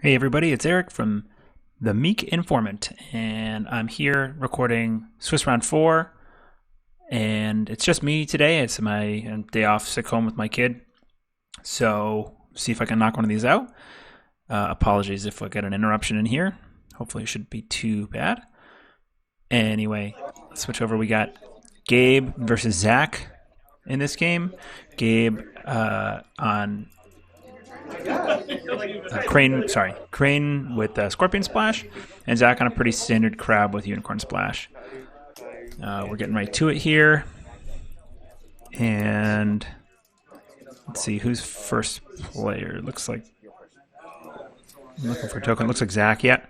Hey everybody, it's Eric from the Meek Informant, and I'm here recording Swiss Round 4, and it's just me today. It's my day off, sick home with my kid, so see if I can knock one of these out. Apologies if I get an interruption in here. Hopefully it shouldn't be too bad. Anyway, let's switch over. We got Gabe versus Zack in this game. Gabe on Crane with Scorpion Splash, and Zack on a pretty standard Crab with Unicorn Splash. We're getting right to it here, and let's see who's first player. Looks like I'm looking for a token. Looks like Zack. Yeah.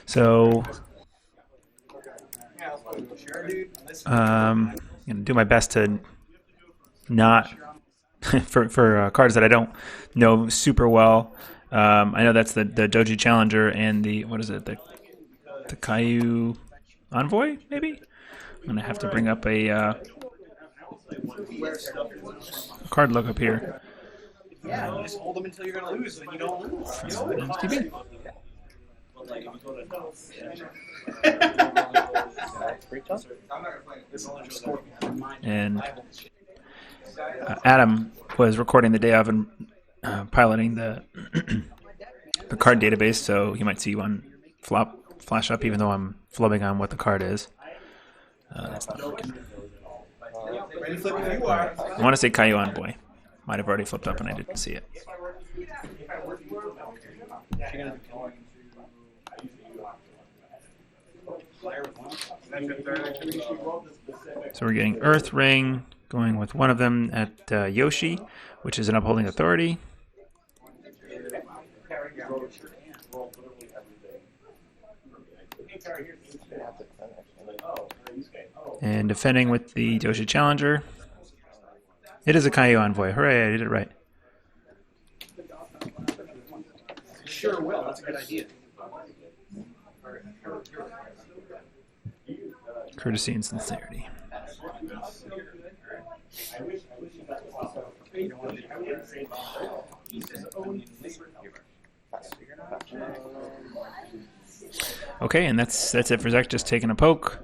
So I'm gonna do my best to not for cards that I don't know super well. I know that's the Doji Challenger and the the Caillou Envoy, maybe? I'm going to have to bring up a card lookup here. Yeah, just hold them until you're going to lose, then you don't lose. And Adam was recording the day of and piloting the the card database, so he might see one flash up, even though I'm flubbing on what the card is. That's not working. I want to say Caillou Envoy. Might have already flipped up and I didn't see it. So we're getting Earth Ring, going with one of them at Yoshi, which is an upholding authority. And defending with the Doji Challenger. It is a Caillou Envoy. Hooray, I did it right. Sure will, that's a good idea. Courtesy and sincerity. Okay, and that's it for Zack, just taking a poke.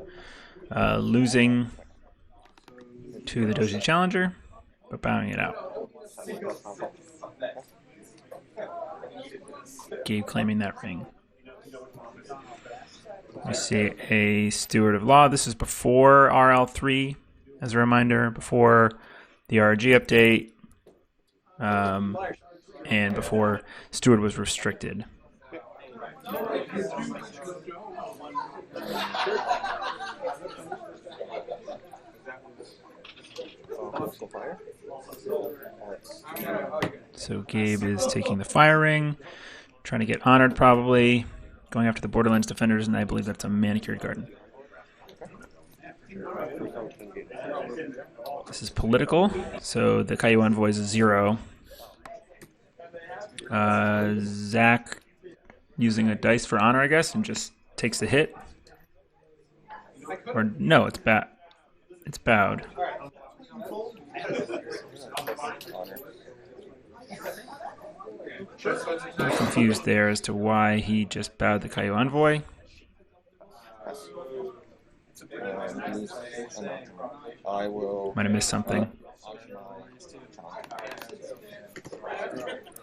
Losing to the Doji Challenger, but bowing it out. Gabe claiming that ring. We see a Steward of Law. This is before RL3, as a reminder, before the RG update, and before Steward was restricted. So Gabe is taking the fire ring, trying to get honored probably, going after the Borderlands defenders, and I believe that's a manicured garden. This is political, so the Caillou Envoy is a 0. Zack using a dice for honor, I guess, and just takes the hit. Or no, it's bowed. I'm confused there as to why he just bowed the Caillou Envoy. Might have missed something.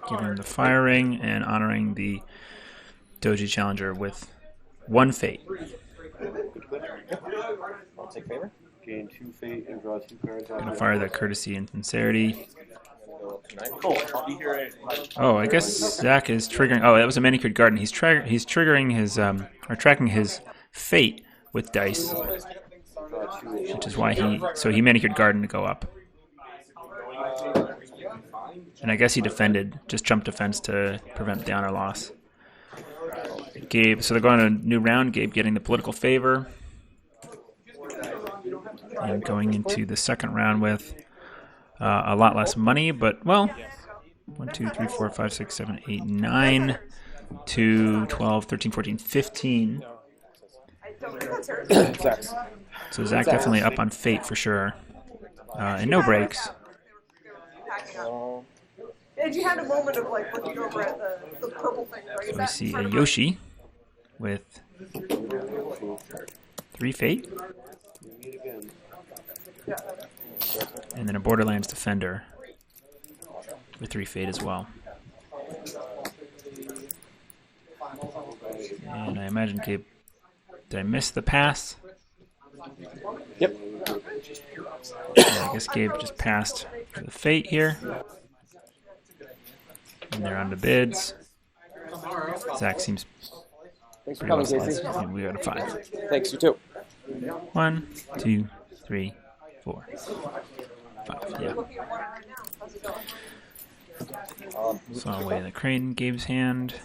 Giving the fire ring and honoring the Doji Challenger with one fate. I'll take favor. Gain 2 fate and draw 2 cards. Gonna fire that courtesy and sincerity. Cool, I'll be here at... Oh, I guess Zack is triggering. Oh, that was a manicured garden. He's triggering his or tracking his fate with dice, which is why he manicured garden to go up. And I guess he defended, just jumped defense to prevent the honor loss. Gabe, so they're going to a new round. Gabe getting the political favor. And going into the second round with a lot less money, but, well, 1, 2, 3, 4, 5, 6, 7, 8, 9, 2, 12, 13, 14, 15. So Zack definitely up on fate for sure. And no breaks. And you had a moment of like looking over at the purple thing, right? So we see a Yoshi with 3 fate. And then a Borderlands Defender with 3 fate as well. And I imagine Gabe, did I miss the pass? Yep. Yeah, I guess Gabe just passed for the fate here. And they're on the bids. Zack seems Thanks for pretty well coming, Casey. set. And we got a 5. Thanks, you too. 1, 2, 3, 4, 5. Yeah. Saw away the crane in Gabe's hand.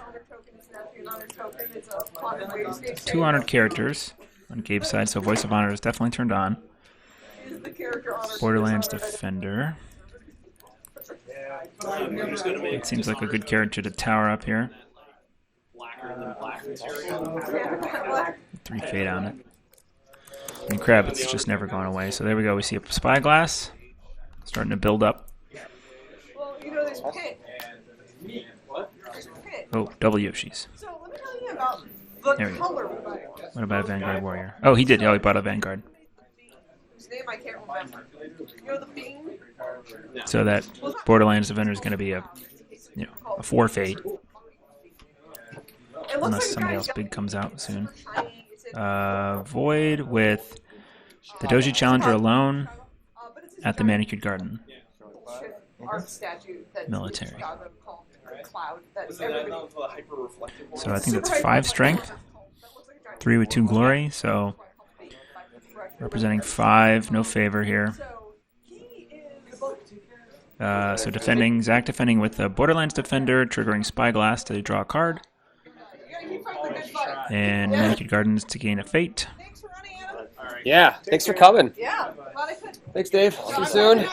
2 honored characters on Gabe's side, so Voice of Honor is definitely turned on. Borderlands Defender. It seems like a good character to tower up here. 3 fate on it. And Crab, it's just never going away. So there we go. We see a Spyglass starting to build up. Well, you know, there's Pit. Oh, double Yoshis. So let me tell you about the There we go. color. What about a Vanguard Warrior? Oh, he did. Oh, he bought a Vanguard. Whose name I can't remember. You know the Bing? So that Borderlands Defender is going to be a 4 fate. Unless somebody else big comes out soon. Void with the Doji Challenger alone at the Manicured Garden. Military. So I think that's 5 strength, 3 with 2 glory. So representing 5, no favor here. So defending, Zack defending with the Borderlands Defender, triggering Spyglass to draw a card. And Manicured Gardens to gain a fate. Yeah, thanks for coming. Yeah. Thanks, Dave. See you soon.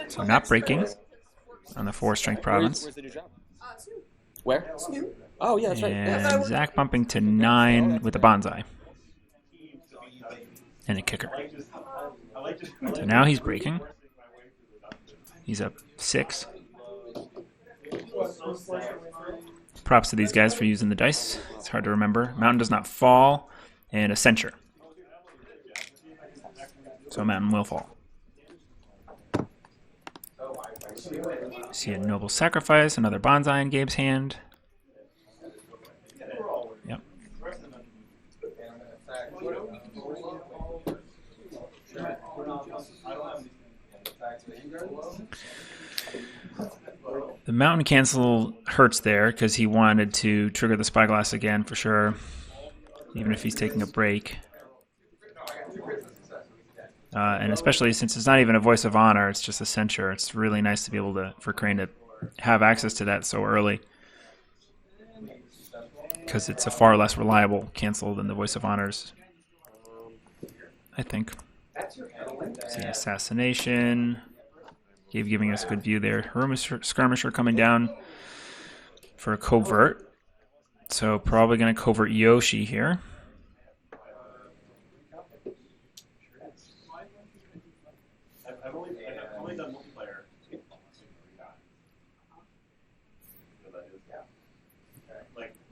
So not breaking on the 4 strength province. Where's the new job? Where? Oh, yeah, that's right. Yeah. And Zack bumping to 9 with a bonsai. And a kicker. So now he's breaking. He's up 6. Props to these guys for using the dice. It's hard to remember. Mountain does not fall. And a censure. So Mountain will fall. See a noble sacrifice, another bonsai in Gabe's hand. Yep. The mountain cancel hurts there because he wanted to trigger the Spyglass again for sure, even if he's taking a break. And especially since it's not even a Voice of Honor, it's just a censure. It's really nice to be able to, for Crane to have access to that so early, because it's a far less reliable cancel than the Voice of Honors, I think. See assassination. Gabe giving us a good view there. Skirmisher coming down for a covert. So probably going to covert Yoshi here.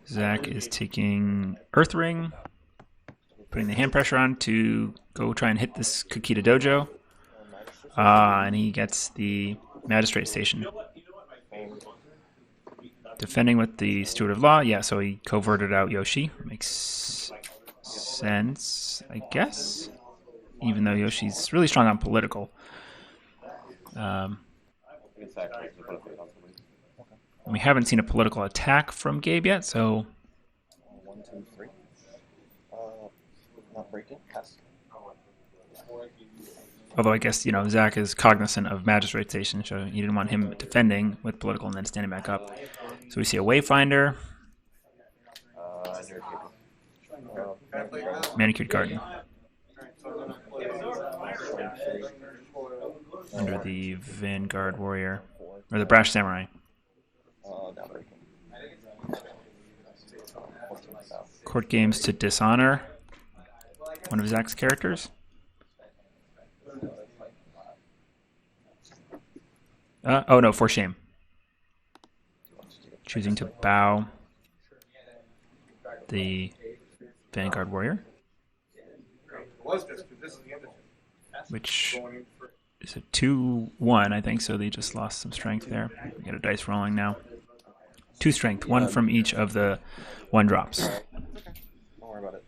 Zack is taking Earth Ring, putting the hand pressure on to go try and hit this Kakita Dojo. And he gets the Magistrate Station. Defending with the Steward of Law. Yeah, so he coverted out Yoshi. Makes sense, I guess. Even though Yoshi's really strong on political. We haven't seen a political attack from Gabe yet, so... 1, 2, 3. Not breaking. Pass. Although I guess, Zack is cognizant of Magistrate Station, so you didn't want him defending with political and then standing back up. So we see a Wayfinder. Manicured Garden. Under the Vanguard Warrior. Or the Brash Samurai. Not breaking. Court Games to dishonor one of Zack's characters. Oh no, for shame. choosing to bow the Vanguard Warrior, which is a 2-1, I think, so they just lost some strength there. We got a dice rolling now. 2 strength, 1 from each of the 1-drops. Don't worry about it.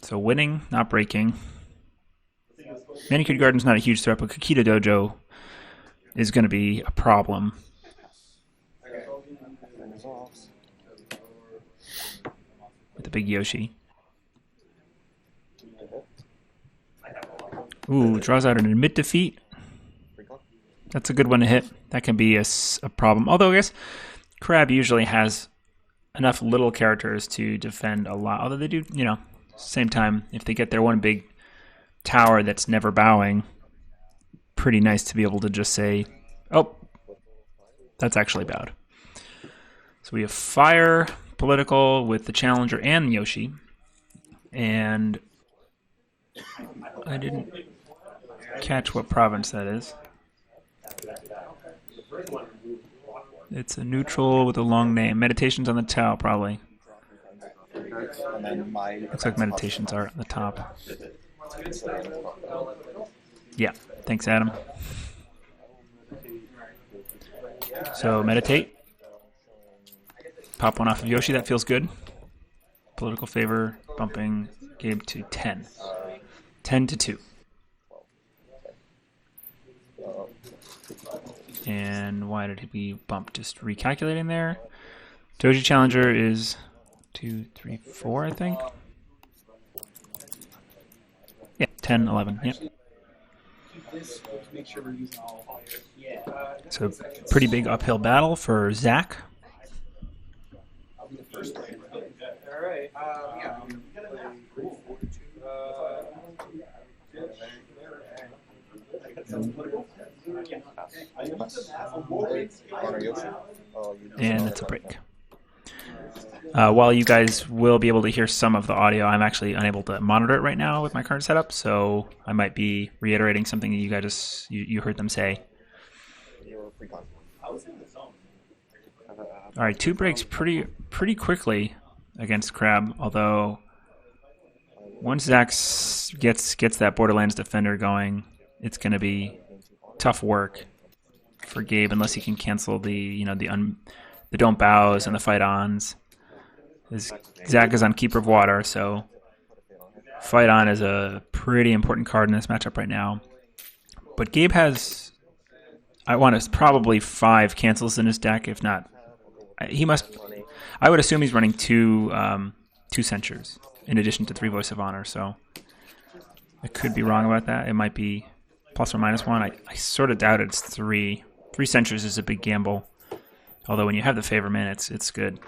So winning, not breaking. Manicured Garden's not a huge threat, but Kakita Dojo is going to be a problem. With the big Yoshi. Ooh, draws out an admit defeat. That's a good one to hit. That can be a problem. Although I guess Crab usually has enough little characters to defend a lot. Although they do, you know, same time, if they get their one big tower that's never bowing, pretty nice to be able to just say, oh, that's actually bowed. So we have fire, political with the challenger and Yoshi. And I didn't catch what province that is. It's a neutral with a long name. Meditations on the Tau, probably. And then my Looks like meditations are at the top. Yeah, thanks, Adam. So meditate. Pop one off of Yoshi, that feels good. Political favor, bumping Gabe to 10. 10-2. And why did he bump? Just recalculating there. Doji Challenger is 2, 3, 4, I think. Yeah, 10, 11. Yep. So pretty big uphill battle for Zack. Alright. And it's a break. While you guys will be able to hear some of the audio, I'm actually unable to monitor it right now with my current setup, so I might be reiterating something that you guys you heard them say. All right, 2 breaks pretty quickly against Crab, although once Zack gets that Borderlands Defender going, it's going to be tough work for Gabe unless he can cancel the don't bows and the fight ons. Zack is on Keeper of Water, so fight on is a pretty important card in this matchup right now. But Gabe has, I want to probably 5 cancels in his deck, if not. He must. I would assume he's running 2 Censures in addition to 3 Voice of Honor. So I could be wrong about that. It might be plus or minus 1. I sort of doubt it's 3. 3 Censures is a big gamble. Although when you have the favor man, it's good.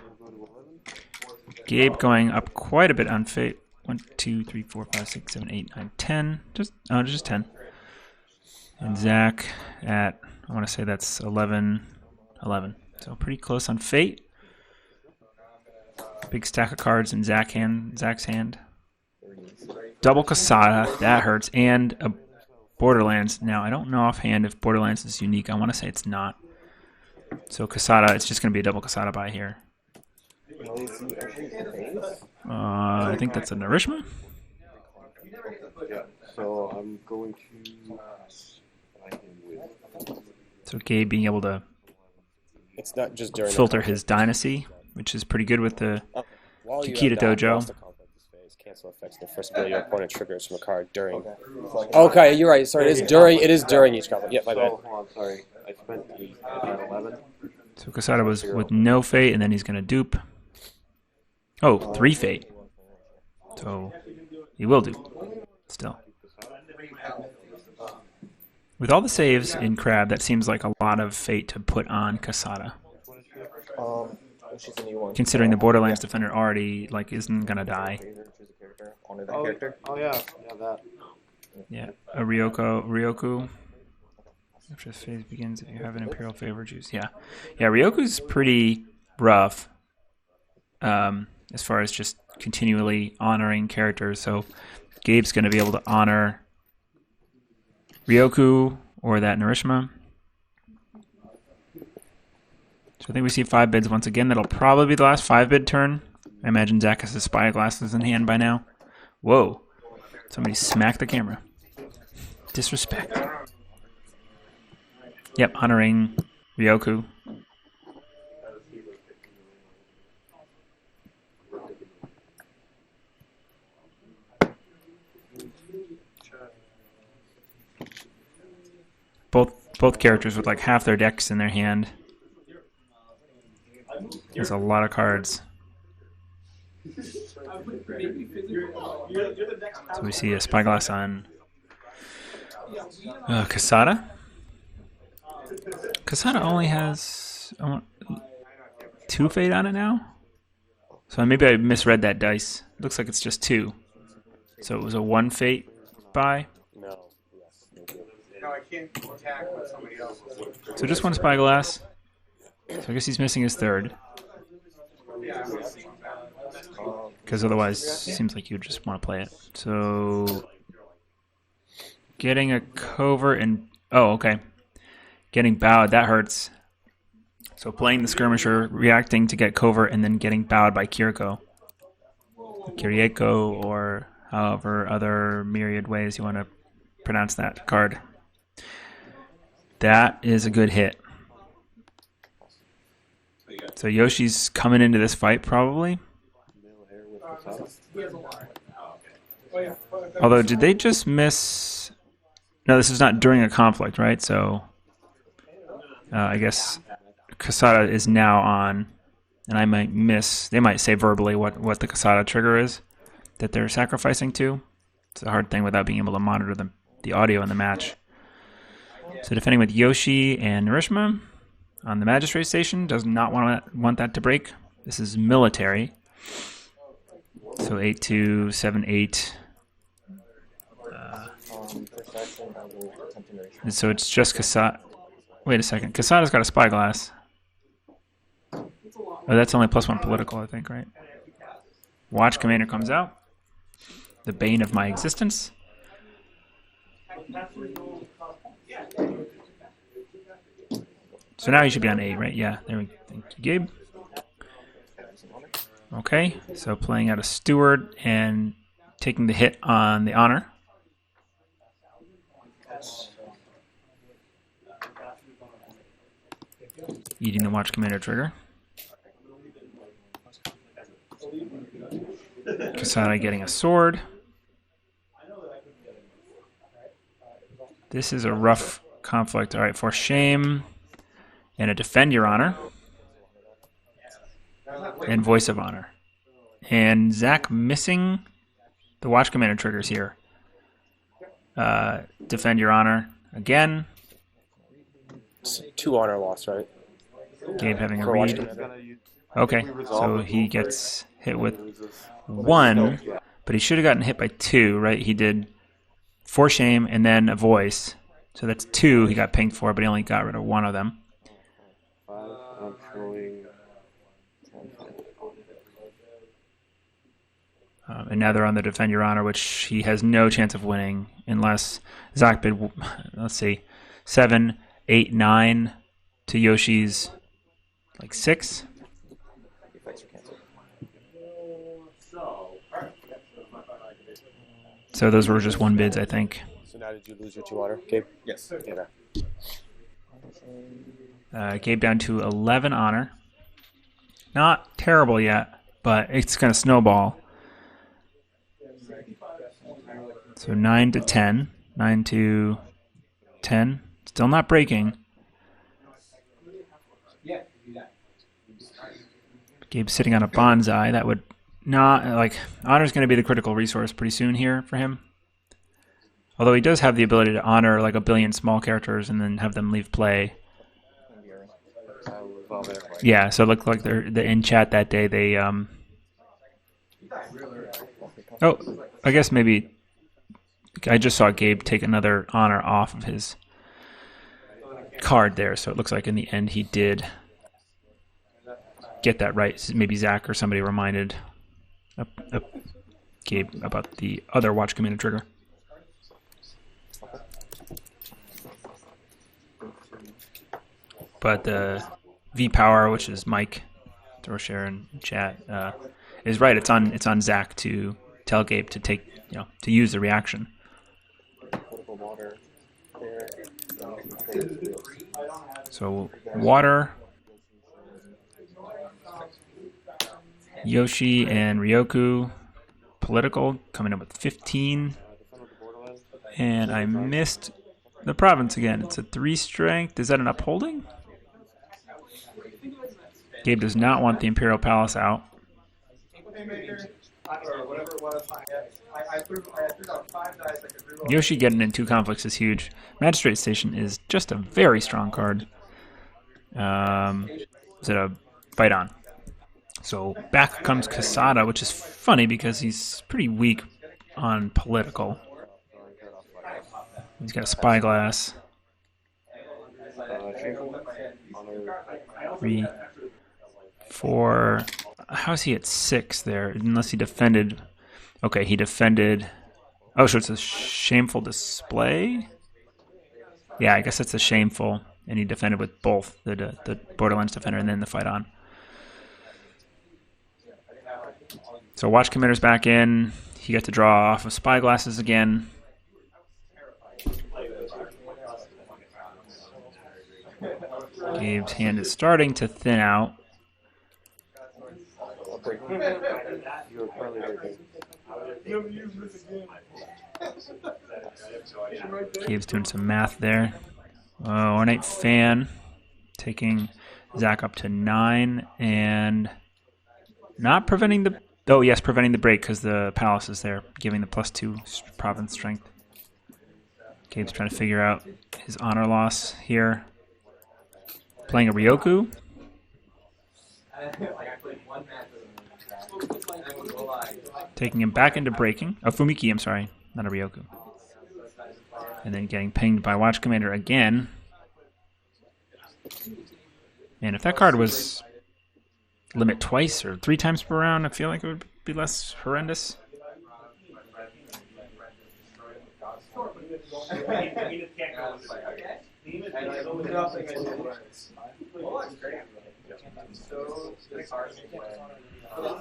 Gabe going up quite a bit on fate. 1, 2, 3, 4, 5, 6, 7, 8, 9, 10. Just 10. And Zack at, I want to say that's 11. So pretty close on fate. Big stack of cards in Zack's hand. Double Casada, that hurts. And a Borderlands. Now, I don't know offhand if Borderlands is unique. I want to say it's not. So Casada, it's just going to be a double Casada buy here. I think that's a Narishma. Yeah, so I'm going to So Gabe being able to It's not just during filter his Dynasty, which is pretty good with the Kakita Dojo. Cancel affects the first ability your opponent triggers from a card during. Okay, you're right. Sorry, it is during each combat. Yeah, my bad. hold on, sorry. I spent at 11. So Casada was with no fate, and then he's going to dupe. Oh, 3 fate. So he will dupe still. With all the saves in Crab, that seems like a lot of fate to put on Casada. She's a new one. Considering the Borderlands Defender already isn't going to die. Oh yeah, that. Yeah, a Ryoku. After the phase begins, if you have an Imperial favor, choose. Yeah, Ryoku's pretty rough as far as just continually honoring characters. So Gabe's going to be able to honor Ryoku or that Narishma. So I think we see 5 bids once again. That'll probably be the last 5-bid turn. I imagine Zack has his spyglasses in hand by now. Whoa. Somebody smacked the camera. Disrespect. Yep, honoring Ryoku. Both characters with like half their decks in their hand. There's a lot of cards. So we see a spyglass on Kasada. Kasada only has 2 fade on it now. So maybe I misread that dice. Looks like it's just 2. So it was a 1 fate buy. No. Yes. No, I can't attack with somebody else. So just 1 spyglass. So I guess he's missing his 3rd. Because otherwise, it seems like you just want to play it. So, getting a covert and... Oh, okay. Getting bowed, that hurts. So playing the skirmisher, reacting to get covert, and then getting bowed by Kyriako, or however other myriad ways you want to pronounce that card. That is a good hit. So Yoshi's coming into this fight probably. Although, did they just miss... No, this is not during a conflict, right? So, I guess Kasada is now on, and I might miss... They might say verbally what the Kasada trigger is that they're sacrificing to. It's a hard thing without being able to monitor the audio in the match. So defending with Yoshi and Narishima on the Magistrate Station. Does not want that to break. This is military. So 8-2, 7-8. So it's just Kasada. Wait a second. Kasada's got a spyglass. Oh, that's only +1 political, I think, right? Watch Commander comes out. The bane of my existence. So now you should be on 8, right? Yeah, there we go. Thank you, Gabe. Okay, so playing out a steward and taking the hit on the honor. Eating the watch commander trigger. Kasada getting a sword. This is a rough conflict. All right, for shame and a defend your honor. And voice of honor. And Zack missing the watch commander triggers here. Defend your honor again. 2 honor loss, right? Gabe having a For watch read. commander. Okay, so he gets hit with 1, but he should have gotten hit by 2, right? He did for shame and then a voice. So that's 2 he got pinged for, but he only got rid of 1 of them. I'm showing. And now they're on the Defend Your Honor, which he has no chance of winning unless Zack bid, let's see, 7, 8, 9 to Yoshi's, like 6. So those were just 1 bids, I think. So now did you lose your 2 honor, Gabe? Yes. Okay. Gabe down to 11 honor. Not terrible yet, but it's going to snowball. So 9 to 10. 9 to 10. Still not breaking. Gabe's sitting on a bonsai. That would not, like, honor's going to be the critical resource pretty soon here for him. Although he does have the ability to honor like a billion small characters and then have them leave play. Yeah, so it looked like they're in chat that day. They oh, I guess maybe I just saw Gabe take another honor off of his card there, so it looks like in the end he did get that right. Maybe Zack or somebody reminded Gabe about the other watch commander trigger. But V Power, which is Mike, throw share in chat, is right. It's on Zack to tell Gabe to take, to use the reaction. Political water there. So water, Yoshi and Ryoku, political, coming up with 15. And I missed the province again. It's a 3 strength. Is that an upholding? Gabe does not want the Imperial Palace out. Yoshi getting in 2 conflicts is huge. Magistrate Station is just a very strong card. Is it a fight on? So back comes Casada, which is funny because he's pretty weak on political. He's got a spyglass. 3, 4. How's he at 6 there? Unless he defended. Okay, he defended. Oh, so it's a shameful display? Yeah, I guess it's a shameful. And he defended with both the Borderlands defender and then the fight on. So Watch Commander's back in. He got to draw off of spyglasses again. Gabe's hand is starting to thin out. Gabe's doing some math there. Ornate Fan taking Zack up to 9 and not preventing the... Oh, yes, preventing the break because the palace is there, giving the +2 province strength. Gabe's trying to figure out his honor loss here. Playing a Ryoku. Taking him back into breaking. Oh, Fumiki, I'm sorry. Not a Ryoku. And then getting pinged by Watch Commander again. And if that card was limit twice or 3 times per round, I feel like it would be less horrendous.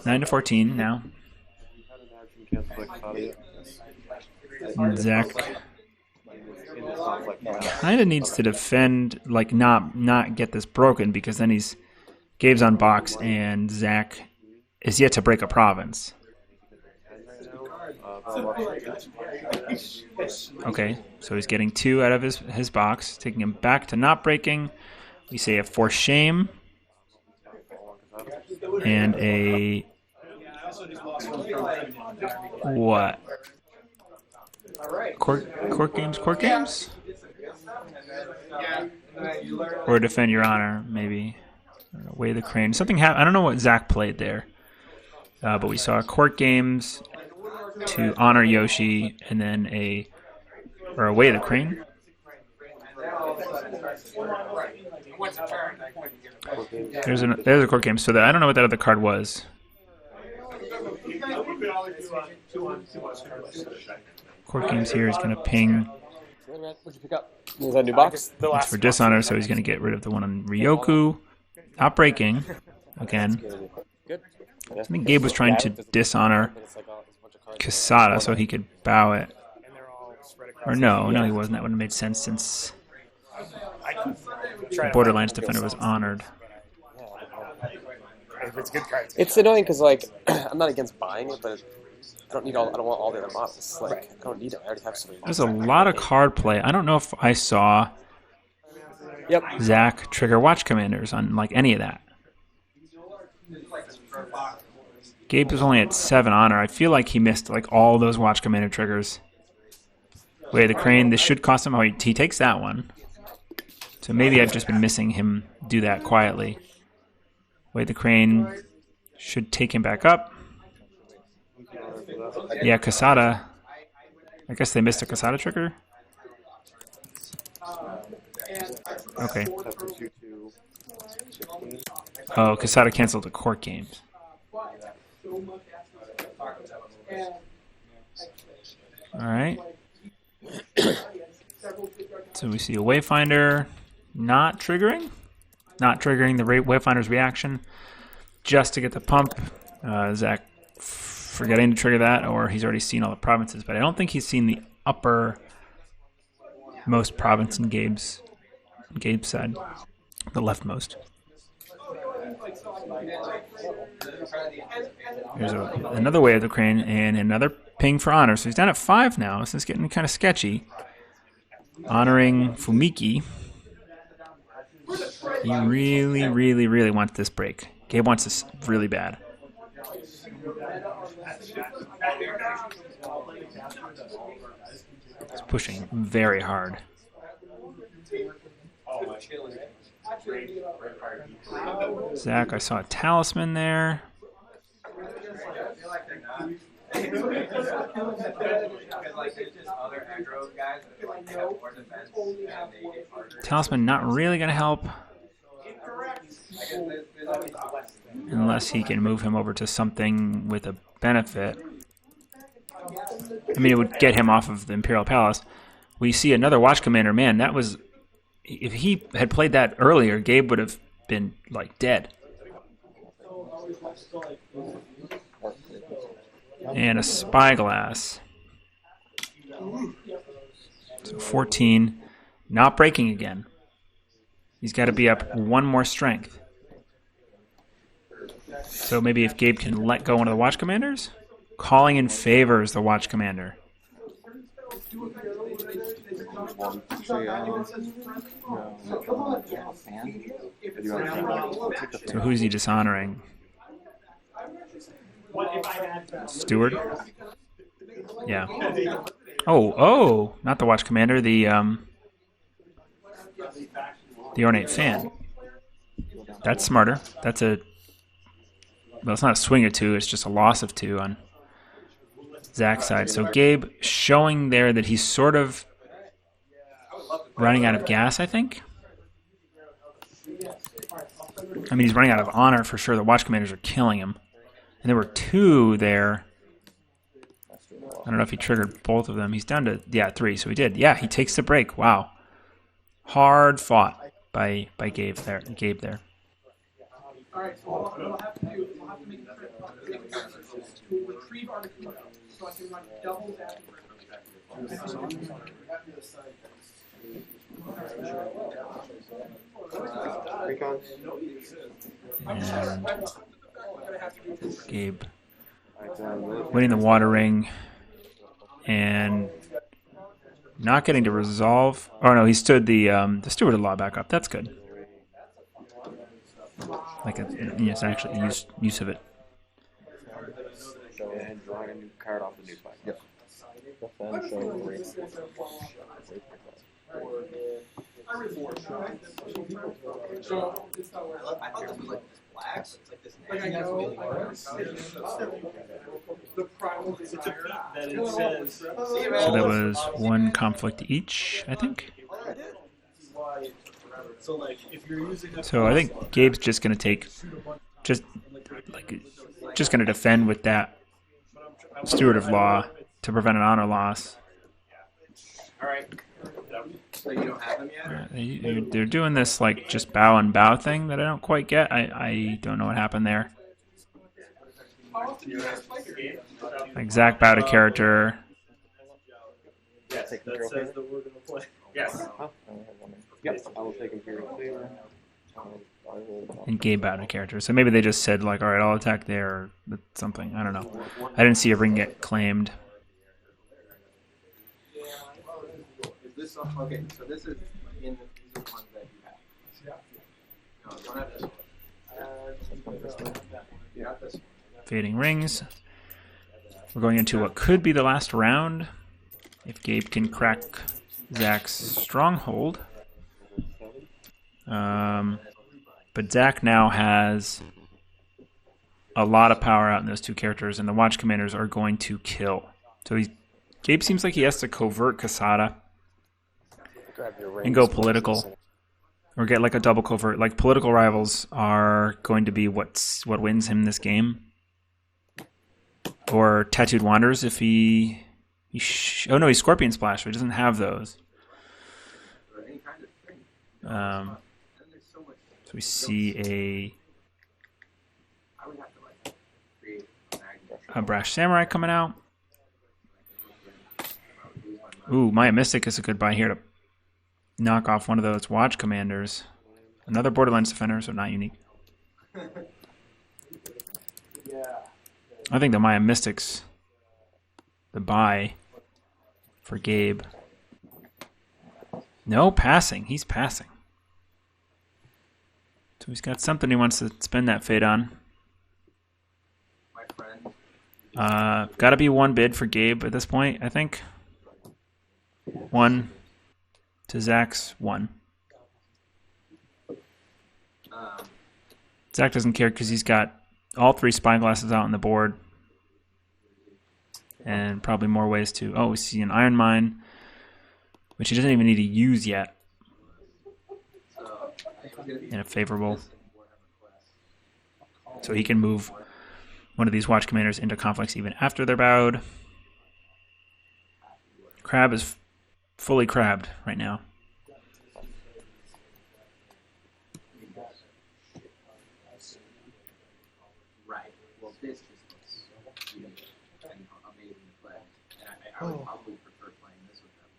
Nine to 14 now. And Zack kind of needs to defend, like not get this broken, because then Gabe's on box and Zack is yet to break a province. Okay, so he's getting 2 out of his box, taking him back to not breaking. We say a forced shame and a what? Court games? Or defend your honor, maybe. Weigh the crane. Something happened. I don't know what Zack played there, but we saw court games to honor Yoshi, and then a weigh the crane. There's a court game. So I don't know what that other card was. Court games here is going to ping. What'd you pick up? Was that a new box? It's for dishonor, so he's going to get rid of the one on Ryoku. Not breaking again. I think Gabe was trying to dishonor Casada so he could bow it. Or no, he wasn't. That would have made sense since the Borderlands defender was honored. It's annoying because, like, I'm not against buying it, but I don't want all the other models. Like, I don't need it. I already have so many. There's a lot of card play. I don't know if I saw Zack trigger Watch Commanders on like any of that. Gabe was only at 7 honor. I feel like he missed like all those Watch Commander triggers. Weigh the crane. This should cost him. Oh, he takes that one. So maybe I've just been missing him do that quietly. Weigh the crane should take him back up. Yeah, Casada. I guess they missed a Casada trigger. Okay. Oh, Casada canceled the court games. Alright. So we see a Wayfinder not triggering. not triggering the Wayfinder's reaction just to get the pump. Zack forgetting to trigger that, or he's already seen all the provinces, but I don't think he's seen the uppermost province in Gabe's side, the leftmost. There's another way of the crane and another ping for honor. So he's down at 5 now. This is getting kind of sketchy. Honoring Fumiki. He really, really, really wants this break. Gabe wants this really bad. He's pushing very hard. Zack, I saw a talisman there. Talisman not really going to help. Unless he can move him over to something with a benefit. I mean, it would get him off of the Imperial Palace. We see another Watch Commander. Man, that was... If he had played that earlier, Gabe would have been, like, dead. And a Spyglass. So 14. Not breaking again. He's got to be up 1 more strength. So maybe if Gabe can let go one of the Watch Commanders? Calling in favors the Watch Commander. So who's he dishonoring? Steward? Yeah. Oh, not the Watch Commander, the Ornate Fan. That's smarter. That's a... Well, it's not a swing of 2, it's just a loss of 2 on Zack's side. So Gabe showing there that he's sort of running out of gas, I think. I mean, he's running out of honor for sure. The Watch Commanders are killing him. And there were 2 there. I don't know if he triggered both of them. He's down to, 3, so he did. Yeah, he takes the break. Wow. Hard fought by Gabe there. All right, so what we'll have to do is we'll have to make a trip to retrieve our Dakota so I can run double that. And Gabe winning the water ring and not getting to resolve. Oh no, he stood the Steward of Law back up. That's good. Like it's actually use of it. And drawing a new card off the new fight. Yep. So that was 1 conflict each, I think. So I think Gabe's just going to take, just going to defend with that Steward of Law to prevent an honor loss. All right. So you don't have them yet? They're doing this like just bow and bow thing that I don't quite get. I don't know what happened there. Like Zack bowed a character. Yes, that says that we're going to play. Yes. Yep, I will take Imperial Favor. And Gabe bowed a character. So maybe they just said, like, all right, I'll attack there or something. I don't know. I didn't see a ring get claimed. Okay, so this is in the ones that you have. No, not this one. Not this one. Fading rings. We're going into what could be the last round. If Gabe can crack Zack's stronghold. But Zack now has a lot of power out in those 2 characters, and the Watch Commanders are going to kill. So Gabe seems like he has to covert Casada and go political, or get like a double covert. Like political rivals are going to be what wins him this game, or Tattooed Wanderers if he's Scorpion Splash, but he doesn't have those. So we see I would have to like create a magnet. a Brash Samurai coming out. Ooh, Maya Mystic is a good buy here to knock off one of those Watch Commanders. Another Borderlands Defender, so not unique. I think the Maya Mystic's the buy for Gabe. No passing. He's passing. So he's got something he wants to spend that fate on. My friend. Got to be one bid for Gabe at this point, I think. 1 to Zack's 1. Zack doesn't care because he's got all 3 spyglasses out on the board. And probably more ways to... Oh, we see an Iron Mine, which he doesn't even need to use yet. In a favorable. So he can move one of these Watch Commanders into conflicts even after they're bowed. Crab is fully crabbed right now. Right. Well, this just looks really amazing to play. And I would probably prefer playing this with them.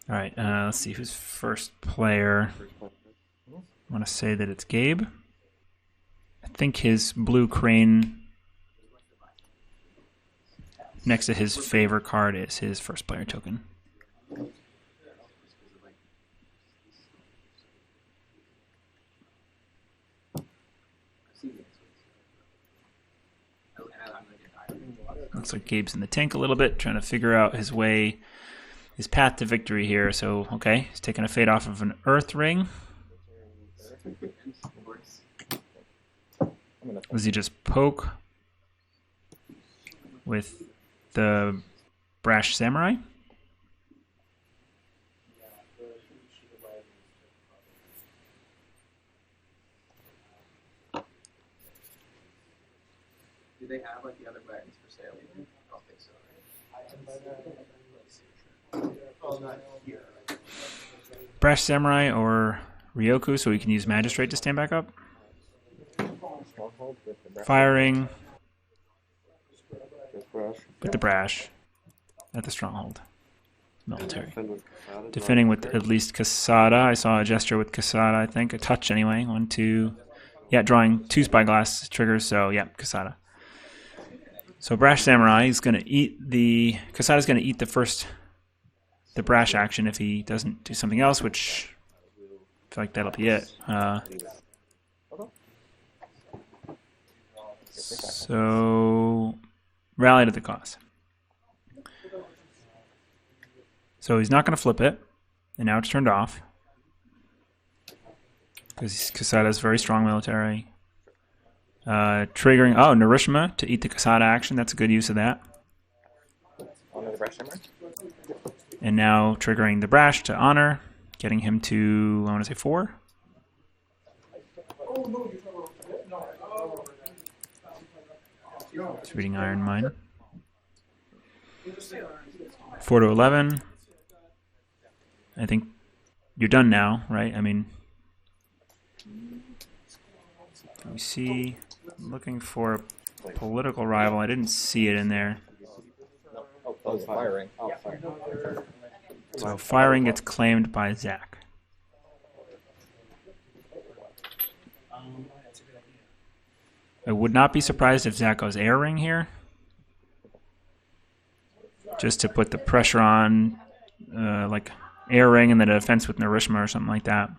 All right, let's see who's first player. I want to say that it's Gabe. I think his blue crane next to his favor card is his first player token. Looks like Gabe's in the tank a little bit, trying to figure out his way, his path to victory here. So, okay, he's taking a fade off of an Earth Ring. Does he just poke with the Brash Samurai? Do they have like the other wagons for sale? I don't think so. Brash Samurai or Ryoku, so we can use Magistrate to stand back up. Firing with the Brash at the Stronghold. Military. Defending with at least Casada. I saw a gesture with Casada, I think. A touch anyway. 1, 2. Yeah, drawing 2 Spyglass triggers, so yeah, Casada. So Brash Samurai is going to eat the... Casada's going to eat the Brash action if he doesn't do something else, which I feel like that'll be it. So rally to the cause. So he's not going to flip it, and now it's turned off because Casada's very strong military. Triggering Narishima to eat the Casada action. That's a good use of that. And now triggering the Brash to honor, getting him to, I want to say 4. It's reading Iron Mine. 4 to 11. I think you're done now, right? I mean, we see, I'm looking for a political rival. I didn't see it in there. Oh, firing. So firing gets claimed by Zack. I would not be surprised if Zack goes air ring here. Just to put the pressure on, like air ring and then a defense with Narishima or something like that.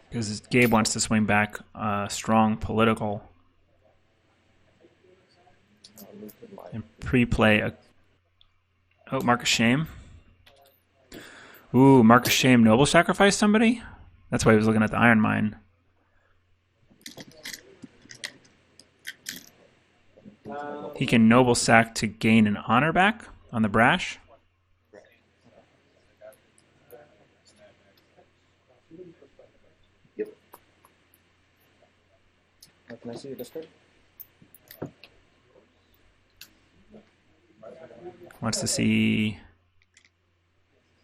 Because Gabe wants to swing back strong political and pre-play a... Oh, Mark of Shame. Ooh, Mark of Shame noble sacrifice somebody? That's why he was looking at the Iron Mine. He can noble sack to gain an honor back on the Brash. Can I see your Discord? Wants to see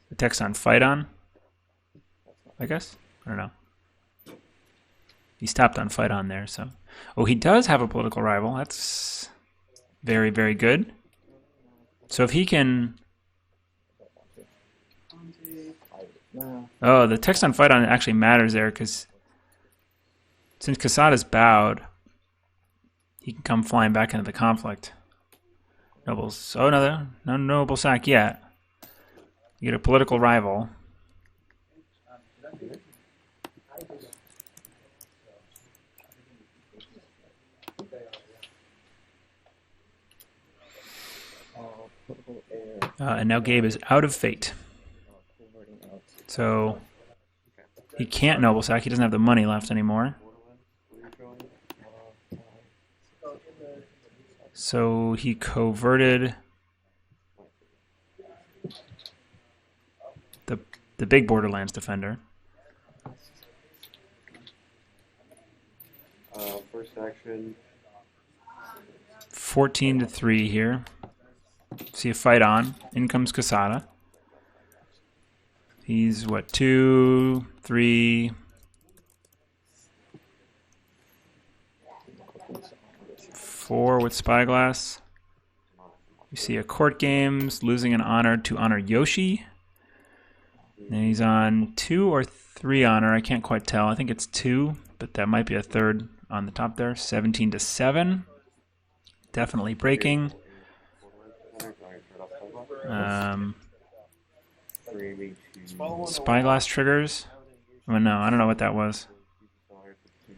the text on fight on, I guess. I don't know. He stopped on fight on there, so. Oh, he does have a political rival. That's very, very good. So if he can. Oh, the text on fight on actually matters there because since Casada's bowed, he can come flying back into the conflict. Nobles. Oh, no noble sack yet. You get a political rival. And now Gabe is out of fate. So he can't noble sack. He doesn't have the money left anymore. So he coverted the big Borderlands defender. First action. 14-3 here. See a fight on. In comes Casada. He's what, 2, 3, 4 with Spyglass. You see a court games, losing an honor to honor Yoshi. And he's on 2 or 3 honor. I can't quite tell. I think it's 2, but that might be a third on the top there. 17-7. Definitely breaking. Spyglass triggers. Oh, no, I don't know what that was.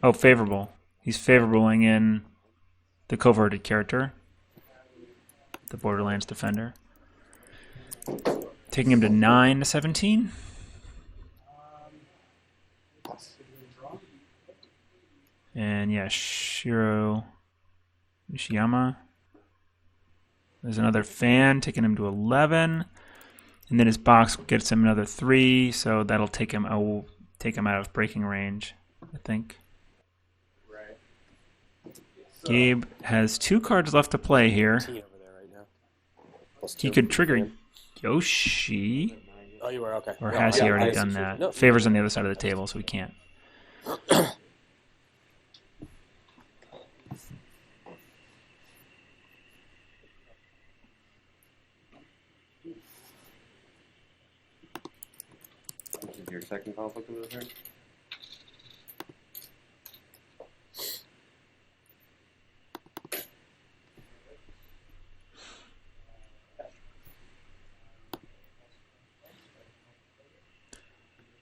Oh, favorable. He's favorabling in the coverted character, the Borderlands defender. Taking him to 9-17. And yeah, Shiro Nishiyama. There's another fan taking him to 11. And then his box gets him another 3, so that'll take him out of breaking range, I think. Gabe has 2 cards left to play here. He could trigger Yoshi. Oh, you were okay. Or has he already done that? Nope. Favors on the other side of the table, so he can't. This is your second conflict of the turn.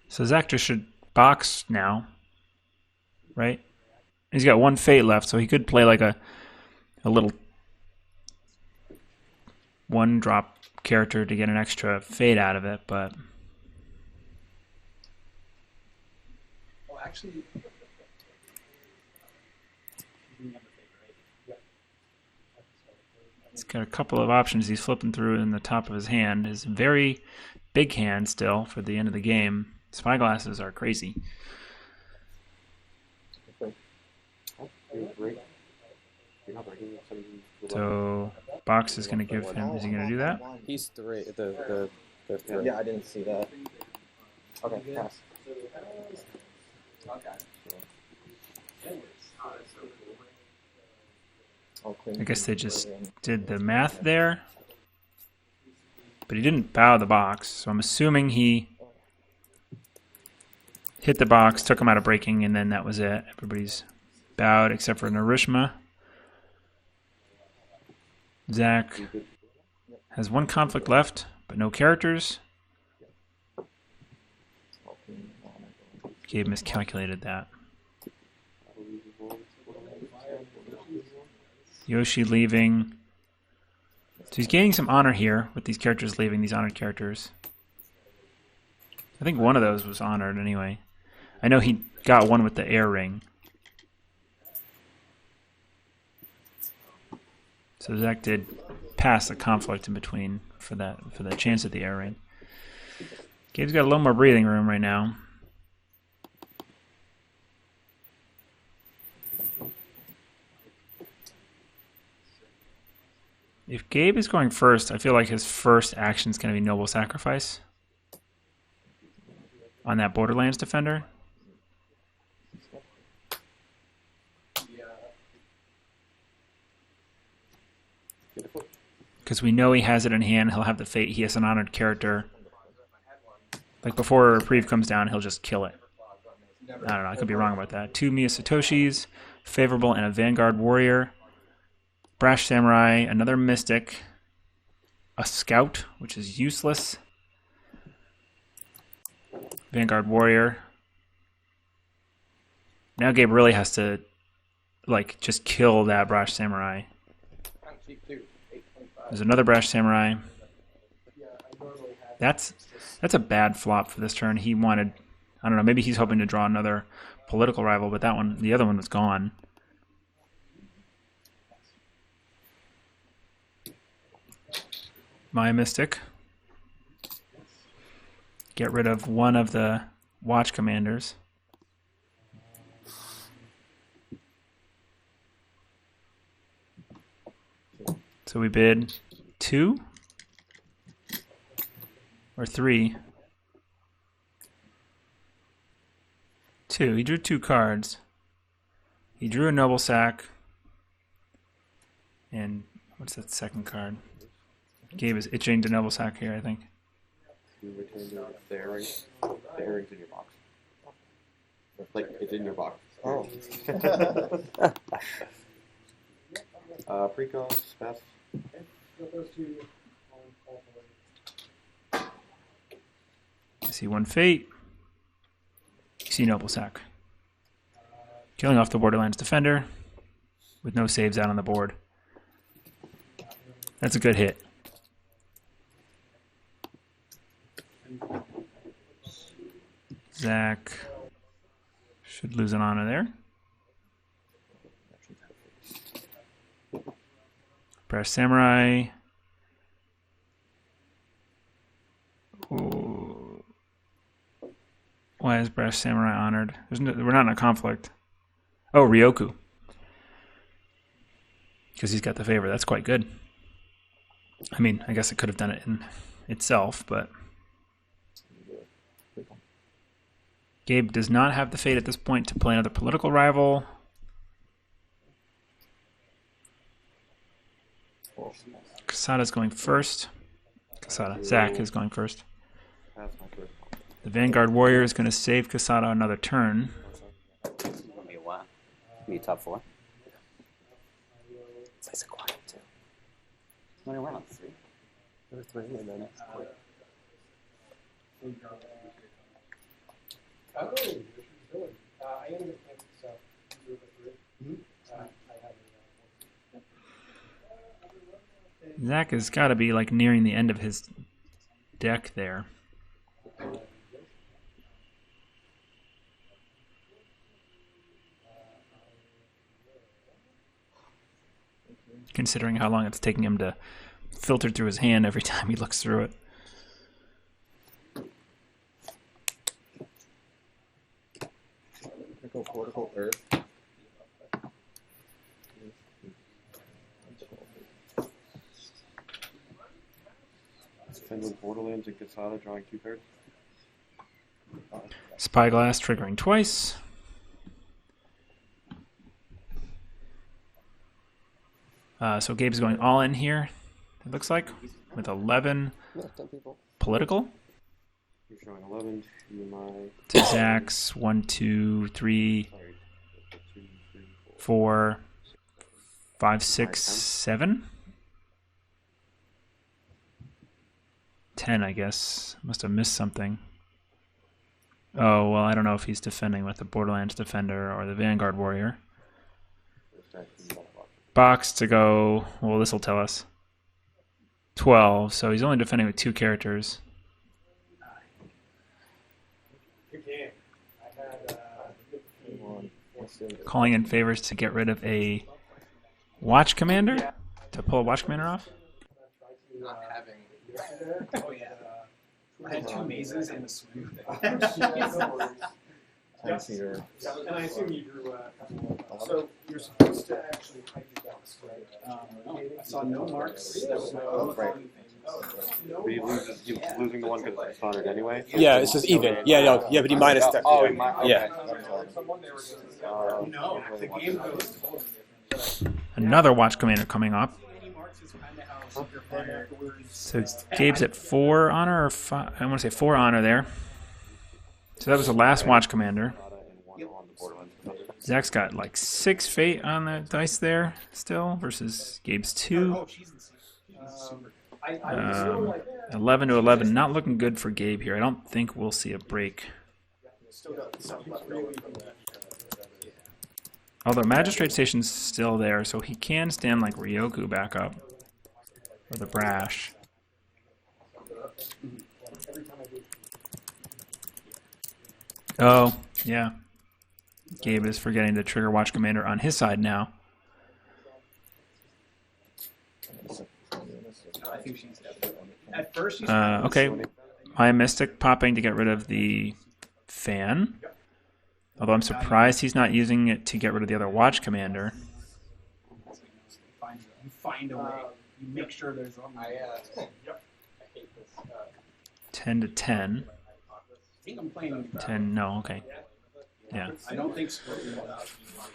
So Zack just should box now, right? He's got 1 fate left, so he could play like a little 1-drop character to get an extra fate out of it, but Actually, he's got a couple of options he's flipping through in the top of his hand. His very big hand still for the end of the game. Spyglasses are crazy. So box is going to give him. Is he going to do that? He's 3. The 3. Yeah, I didn't see that. Okay, pass. I guess they just did the math there. But he didn't bow the box, so I'm assuming he hit the box, took him out of breaking, and then that was it. Everybody's bowed except for Narishma. Zack has 1 conflict left, but no characters. Gabe miscalculated that. Yoshi leaving. So he's gaining some honor here with these characters leaving, these honored characters. I think one of those was honored anyway. I know he got one with the air ring. So Zack did pass the conflict in between for the chance at the air ring. Gabe's got a little more breathing room right now. If Gabe is going first, I feel like his first action is going to be Noble Sacrifice on that Borderlands defender. Because we know he has it in hand, he'll have the fate. He has an honored character. Like before a reprieve comes down, he'll just kill it. I don't know, I could be wrong about that. 2 Miya Satoshis, favorable, and a Vanguard Warrior. Brash Samurai, another Mystic. A Scout, which is useless. Vanguard Warrior. Now Gabe really has to, like, just kill that Brash Samurai. There's another Brash Samurai. That's a bad flop for this turn. He wanted, I don't know, maybe he's hoping to draw another political rival, but the other one was gone. My Mystic. Get rid of one of the Watch Commanders. So we bid 2 or 3. 2. He drew 2 cards. He drew a Noble Sack. And what's that second card? Gabe is itching to Noble Sack here, I think. You return the Derry. Derry's in your box. Like, it's in your box. Oh. Precon, Spaz. I see 1 fate. You see Noble Sack. Killing off the Borderlands defender with no saves out on the board. That's a good hit. Zack should lose an honor there. Brash Samurai. Ooh. Why is Brash Samurai honored? We're not in a conflict. Oh, Ryoku. Because he's got the favor. That's quite good. I mean, I guess it could have done it in itself, but Gabe does not have the fate at this point to play another political rival. Kasada's going first. Zack is going first. The Vanguard Warrior is going to save Kasada another turn. It's gonna be a while. Be a top 4. It's nice and quiet too. Only round 3. Number 3 and then Zack has got to be like nearing the end of his deck there. Considering how long it's taking him to filter through his hand every time he looks through it. Go Political Earth. Defend with Borderlands and Kasada, drawing 2 cards. Spyglass triggering twice. So Gabe's going all in here, it looks like, with 11 political. You're showing 11 to my... To Zack's 1, 2, 3, 4, 5, 6, 7. 10, I guess. Must have missed something. Oh, well, I don't know if he's defending with the Borderlands Defender or the Vanguard Warrior. Box to go, well, this will tell us. 12, so he's only defending with 2 characters. Calling in favors to get rid of a Watch Commander? To pull a Watch Commander off? Not having. Oh yeah. I had 2 mazes and a swing thing. And I assume you drew. So you're supposed to actually hype it down. I saw no marks. That was my Right. But he was losing the one because it's dishonored anyway. Yeah, it's just even. Yeah, no, yeah, but he minus that. Oh, Yeah. No, the game goes. Another watch commander coming up. So Gabe's at 4 honor or 5? I want to say 4 honor there. So that was the last watch commander. Zach's got like 6 fate on the dice there still versus Gabe's 2. 11 to 11, not looking good for Gabe here. I don't think we'll see a break. Although Magistrate Station's still there, so he can stand like Ryoku back up. Or the Brash. Oh, yeah. Gabe is forgetting to trigger Watch Commander on his side now. Okay. My Mystic popping to get rid of the fan. Although I'm surprised he's not using it to get rid of the other Watch Commander. You find a way. You make sure there's a 10 to 10. I think I'm playing 10, no, okay. Yeah. I don't think so.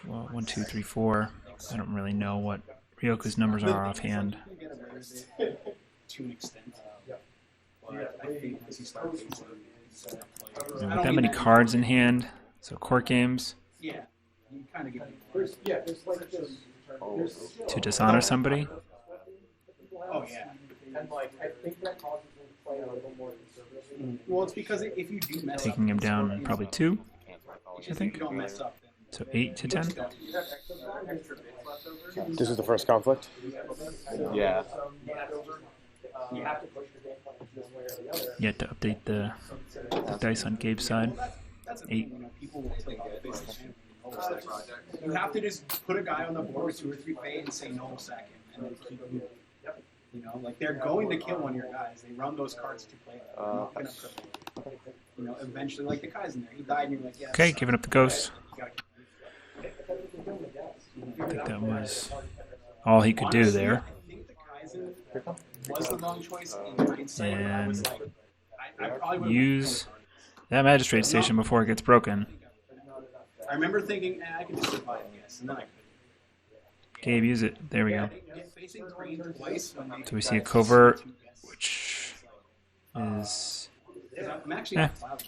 Well, 1, 2, 3, 4. I don't really know what Ryoku's numbers are offhand. To an extent. But I think once you start With that many cards in hand, so court games. Yeah. You kind of get To dishonor somebody. Oh yeah. And like I think that causes him to play a little more conservative. Well, it's because if you do mess Taking him down probably 2, I think. you don't mess up, So 8 to 10. This is the first conflict. Yeah. you have to push your game plan one way or the other. Yet to update the dice on Gabe's side. That's the 8. thing, people will take off basically. You have to just put a guy on the board with 2 or 3 fade and say no sack him, and then keep moving. You know, like they're going to kill one of your guys. They run those cards to play them. Not gonna you know, eventually, like the guy's in there. He died, and you're like, yeah. Okay, giving up the ghost. You gotta I think that was all he could do there. I think the Kaizen was the wrong choice in hindsight. I was like, I probably would Use that magistrate station before it gets broken. I remember thinking, I can just survive this, and then I could. Gabe, use it. There we go. Facing green twice when they So we see a covert, which is I'm actually on cloud.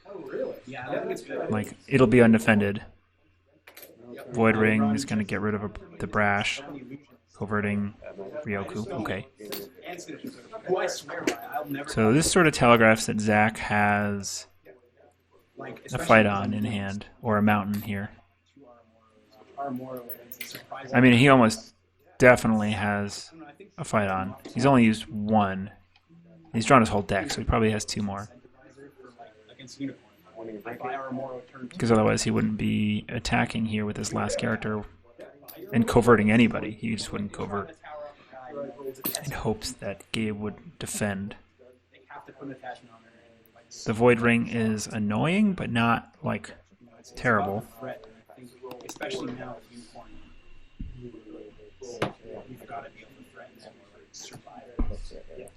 Oh, really? Yeah, I don't think it's good. like, it'll be undefended. Void Ring is going to get rid of the Brash, coverting Ryoku. Okay. Who I swear by, I'll never. So this sort of telegraphs that Zack has a fight on in hand, or a mountain here. I mean, he almost definitely has a fight on. He's only used 1. He's drawn his whole deck, so he probably has 2 more. Because otherwise he wouldn't be attacking here with his last character and coverting anybody. He just wouldn't covert in hopes that Gabe would defend. The Void Ring is annoying, but not, like, terrible. Especially now with Unicorn. You've got to be able to threaten them or survive.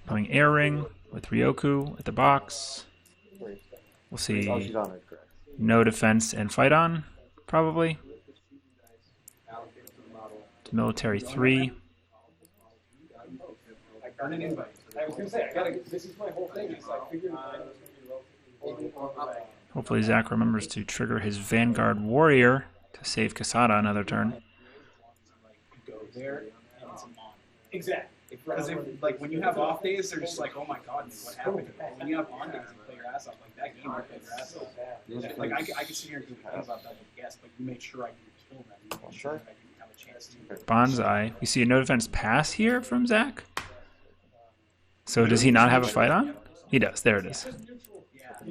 Going Air Ring with Ryoku at the box. We'll see no defense and fight on, probably. To military 3. Hopefully Zack remembers to trigger his Vanguard Warrior to save Kasada another turn. Go there, and it's on. Exactly. Because like when you have off days, they're just like, oh my god, what happened? When you have on days, you play your ass off. Like that game, you play your ass off. Like I could sit here and complain about that, guess, but you made sure I could kill them. You made sure I didn't have a chance to. Bonsai. We see a no defense pass here from Zack. So does he not have a fight on? He does. There it is.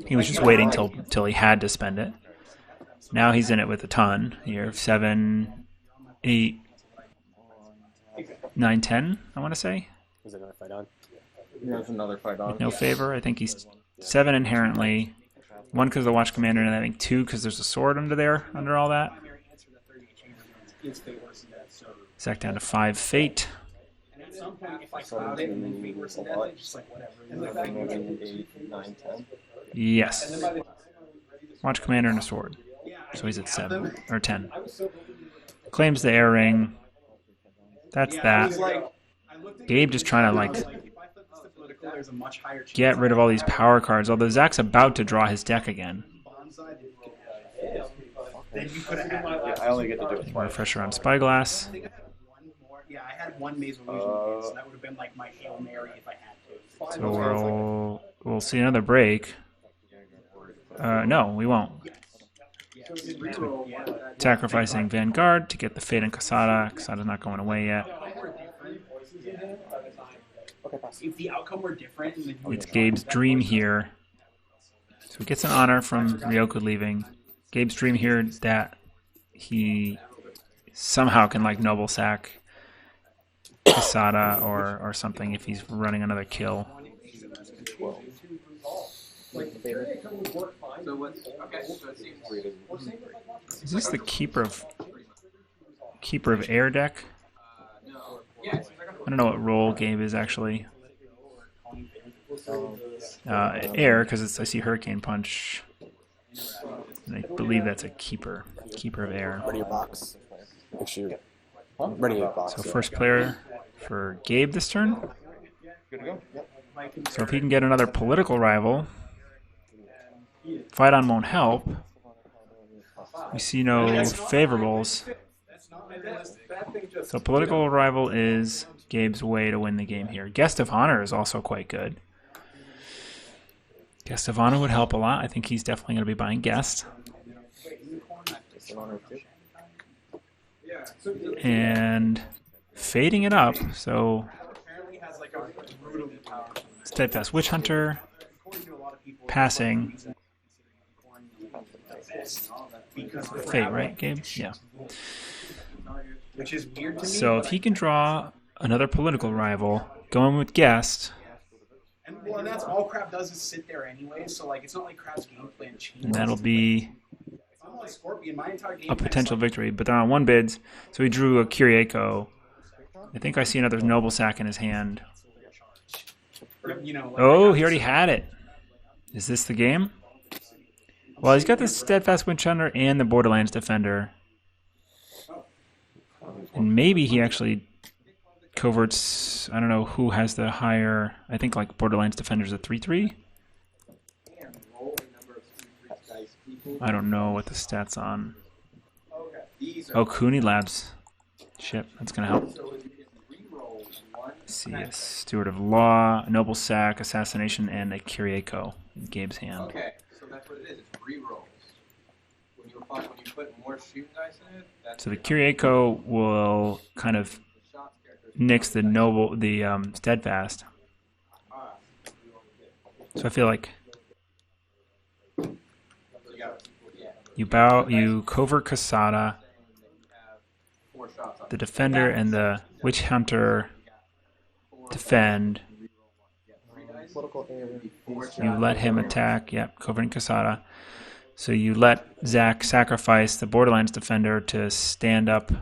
He was just waiting till he had to spend it. Now he's in it with a ton here. 7, 8, 9, 10, I want to say. Is there another fight on? There's another fight on. With no favor. I think he's 7 inherently. 1 because of the Watch Commander, and I think 2 because there's a sword under there, under all that. Zack down to 5 fate. And at some point, if I cloud it and then fate worse than death, it's just like whatever. And like, 11, 8, 9, 10. Yes. Watch commander and a sword. So he's at 7 or 10. Claims the air ring. That's that. Gabe just trying to like get rid of all these power cards. Although Zack's about to draw his deck again. Yeah, I only get to do it twice. Refresher on Spyglass. Yeah, I had one Maze of Illusion, so that would have been like my Hail Mary if I had to. So we'll see another break. No, we won't. Sacrificing Vanguard to get the Fate and Casada. Casada's not going away yet. If the outcome were different, then It's Gabe's dream here. So he gets an honor from Ryoku leaving. Gabe's dream here is that he somehow can like noble sack Casada or something if he's running another kill. Is this the Keeper of Air deck? I don't know what role Gabe is actually. Air, because I see Hurricane Punch. And I believe that's a Keeper of Air. Ready your box. Make sure you ready your box. So first player for Gabe this turn. Good to go. So if he can get another political rival, Fight On won't help. We see no favorables. So political rival is Gabe's way to win the game here. Guest of Honor is also quite good. Guest of Honor would help a lot. I think he's definitely going to be buying Guest. And fading it up, so Steadfast Witch Hunter, passing. Fate, right, Gabe? Yeah. which is weird to me. So if he can draw another political rival, going with Guest, And well, and that's all Crab does is sit there anyway. So like, it's not like Crab's game plan changes. and that'll be If I'm like Scorpion, my entire game a plan's potential like, victory. But they're on 1 bids, so he drew a Kyriako. I think I see another Noble Sack in his hand. you know, like, Oh, he already had it. Is this the game? Well, he's got the Steadfast Witch Hunter and the Borderlands Defender. And maybe he actually coverts, I don't know who has the higher, I think like Borderlands Defender's a 3-3? I don't know what the stats on. Oh, Cooney Labs. Shit, that's going to help. Let's see, a Steward of Law, a Noble Sack, Assassination, and a Kyriako in Gabe's hand. Okay, so that's what it is. It's re-rolls. When you put more shooting dice in it, that's So the Kyriako will kind of nix the Steadfast. So I feel like you covert Casada, the Defender and the Witch Hunter defend. You let him attack. Yep, covering Casada. So you let Zack sacrifice the Borderlands Defender to stand up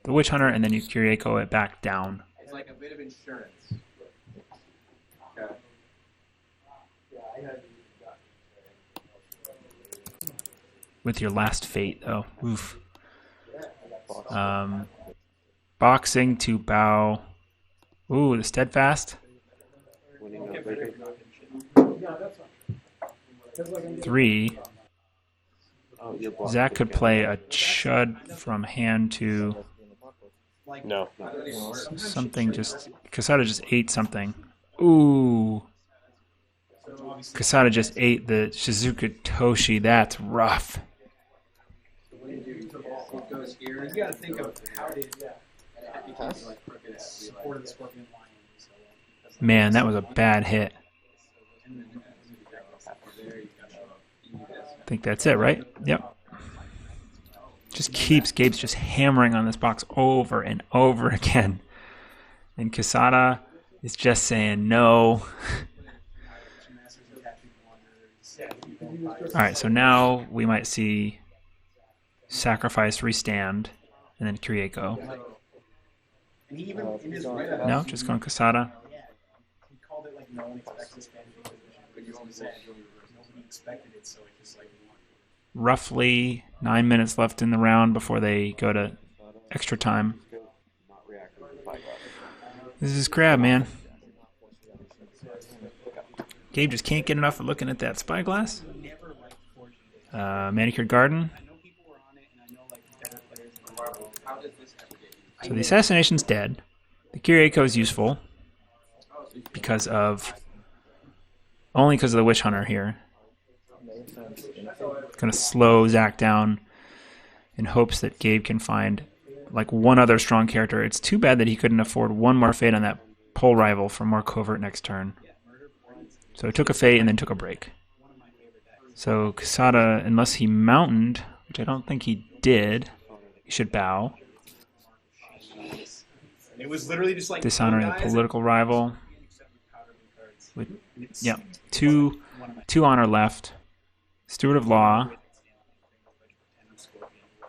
the Witch Hunter, and then you Kyriako it back down. it's like a bit of insurance. Okay. With your last fate, though. Oof. Boxing to bow. Ooh, the Steadfast. 3. Zack could play a Chud from hand to No. something just... Casada just ate something. Ooh. Casada just ate the Shizuka Toshi. That's rough. It goes here. You gotta think of how did supported the Scorpion Lion. So, Man, that was a bad hit. I think that's it, right? Yep. Gabe's just hammering on this box over and over again. And Casada is just saying no. Alright, so now we might see sacrifice restand. and then Kyriako. And he even in his write No, just going Casada. Yeah, he called it like no one expects this man to be but you only said nobody expected it, so it just like Roughly 9 minutes left in the round before they go to extra time. This is crab, man. Gabe just can't get enough of looking at that spyglass. Manicured Garden. So the assassination's dead. The Kyriako is useful only because of the Witch Hunter here. Going to slow Zack down in hopes that Gabe can find like one other strong character. It's too bad that he couldn't afford one more fate on that pole rival for more covert next turn. So he took a fate and then took a break. So Casada, unless he mountained, which I don't think he did, he should bow. it was literally just like Dishonoring a political rival. With two honor left. Steward of Law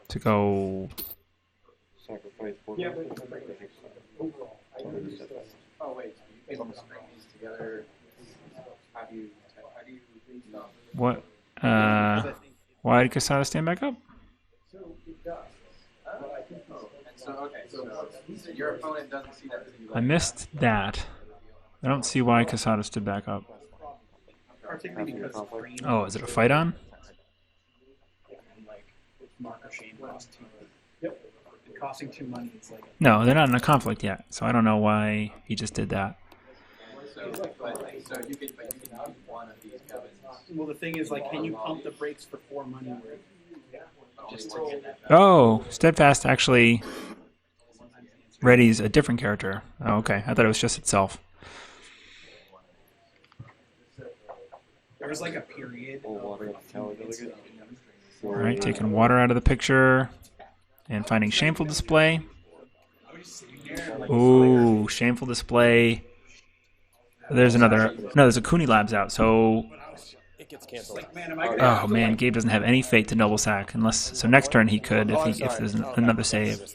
to go. Sacrifice four. Oh wait, you can string these together. How do you What? Why did Casada stand back up? So your opponent doesn't see that. I missed that. I don't see why Casada stood back up. particularly because Oh, is it a fight on? like Mark or Shane cost two. Yep. And costing 2 money, it's like No, they're not in a conflict yet, so I don't know why he just did that. So you can use one of these guns. well the thing is like can you pump the brakes for 4 money worth just to get that back? Oh, Steadfast actually readies a different character. Oh, okay. I thought it was just itself. There was like a period of All right, taking water out of the picture and finding shameful display. Ooh, shameful display. There's another. No, there's a Cooney Labs out. So, It gets canceled. like, man, am I gonna oh man, Gabe doesn't have any fate to Noble Sack unless. So next turn he could if there's another save. For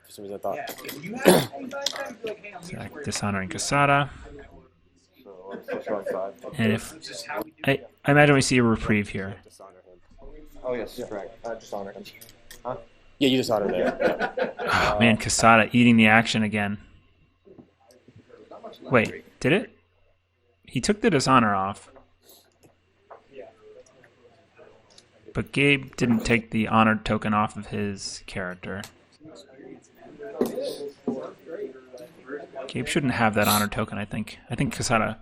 some reason I thought. yeah, if you have any bad guys, be like, hey, I'm here Zack for it. dishonoring Casada. So, And if It's just how we do it. I imagine we see a reprieve here. Dishonor him. oh yes, correct. Dishonor him. Yeah, you dishonor there. Yeah. Oh, man, Casada eating the action again. Wait, did it? He took the dishonor off. But Gabe didn't take the honored token off of his character. Gabe shouldn't have that honor token, I think. I think Casada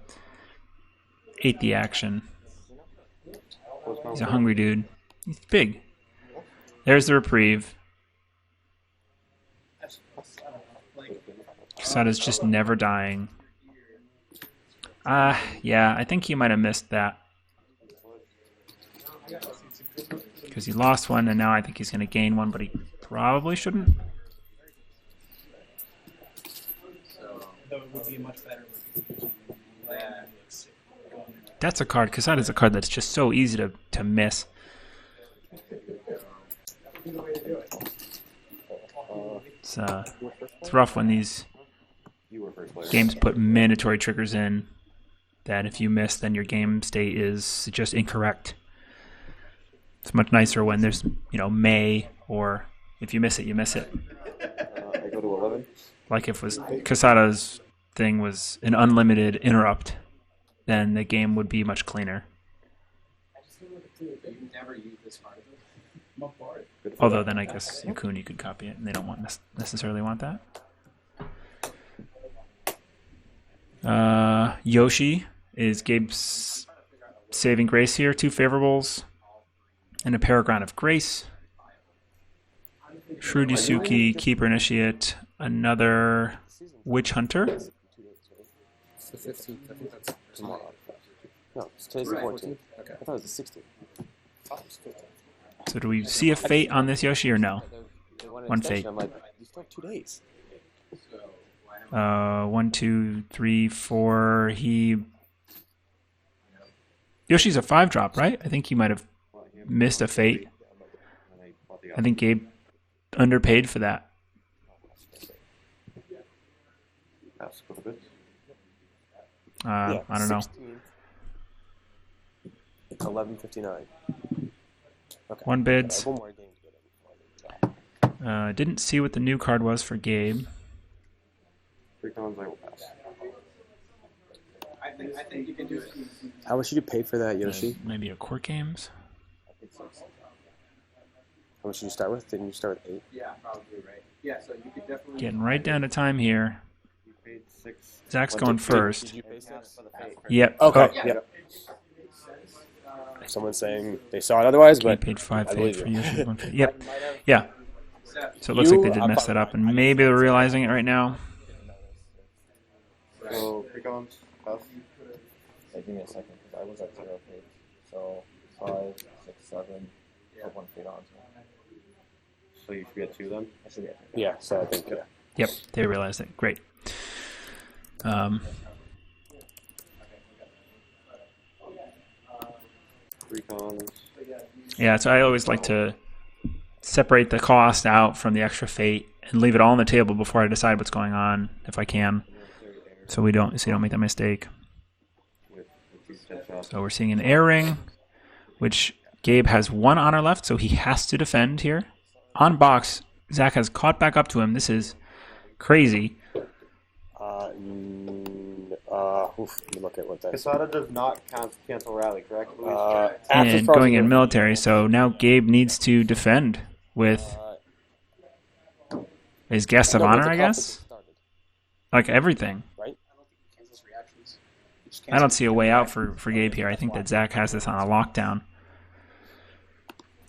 ate the action. He's a hungry dude. He's big. There's the reprieve. Casada's just never dying. Yeah, I think he might have missed that. Because he lost one, and now I think he's going to gain one, but he probably shouldn't. Though it would be much better with That's a card. Casada's a card that's just so easy to miss. It's rough when these games put mandatory triggers in that if you miss, then your game state is just incorrect. It's much nicer when there's, may, or if you miss it, you miss it. I go to 11. Like if Casada's thing was an unlimited interrupt, then the game would be much cleaner. You never use this card. Although then I guess you could copy it, and they don't necessarily want that. Yoshi is Gabe's saving grace here. 2 favorables and a Paragon of Grace. Shrewd Yusuke, Keeper Initiate, another Witch Hunter. It's the 15th. I think that's tomorrow. No, today's the 14th. Okay. I thought it was the 16th. So do we see a fate on this Yoshi or no? They wanted One extension. fate. I'm like, you still have 2 days. 1, 2, 3, 4. Yoshi's a 5-drop, right? I think he might have missed a fate. I think Gabe underpaid for that. That's a little bit. I don't know. 11:59. Okay. One bids. One more game to get in. Didn't see what the new card was for Gabe. 3 cons, I will pass. I think you can do it. How much did you pay for that, Yoshi? Maybe a Court Games. How much did you start with? Didn't you start with 8? Yeah, probably right. Yeah, so you could definitely. Getting right down to time here. You paid 6. Zach's What, going did first. you pay 6? Yep. Okay. Oh, Yep. Someone's saying they saw it otherwise, Gabe but paid 5 I believe for you. Yoshi. 1 Yep. Yeah. So it looks like they did mess that up, and maybe they're realizing it right now. So 3 cons, pass. Hey, give me a second, because I was at 0 page. So 5, 6, 7, put 1 feet on. So you should be at 2 then? I should be at 2. yeah. So I think Yep, they realized it. Great. 3 cons. Yeah, so I always like to separate the cost out from the extra fate and leave it all on the table before I decide what's going on, if I can, so we don't make that mistake. With 2 step shots. So we're seeing an air ring, which Gabe has 1 honor left, so he has to defend here. On box, Zack has caught back up to him. This is crazy. Let me look at what that is. Casada does not cancel rally, correct? And going in military, so now Gabe needs to defend with his guest of honor, I guess? Like everything. Right? I don't see a way out for Gabe here. I think that Zack has this on a lockdown.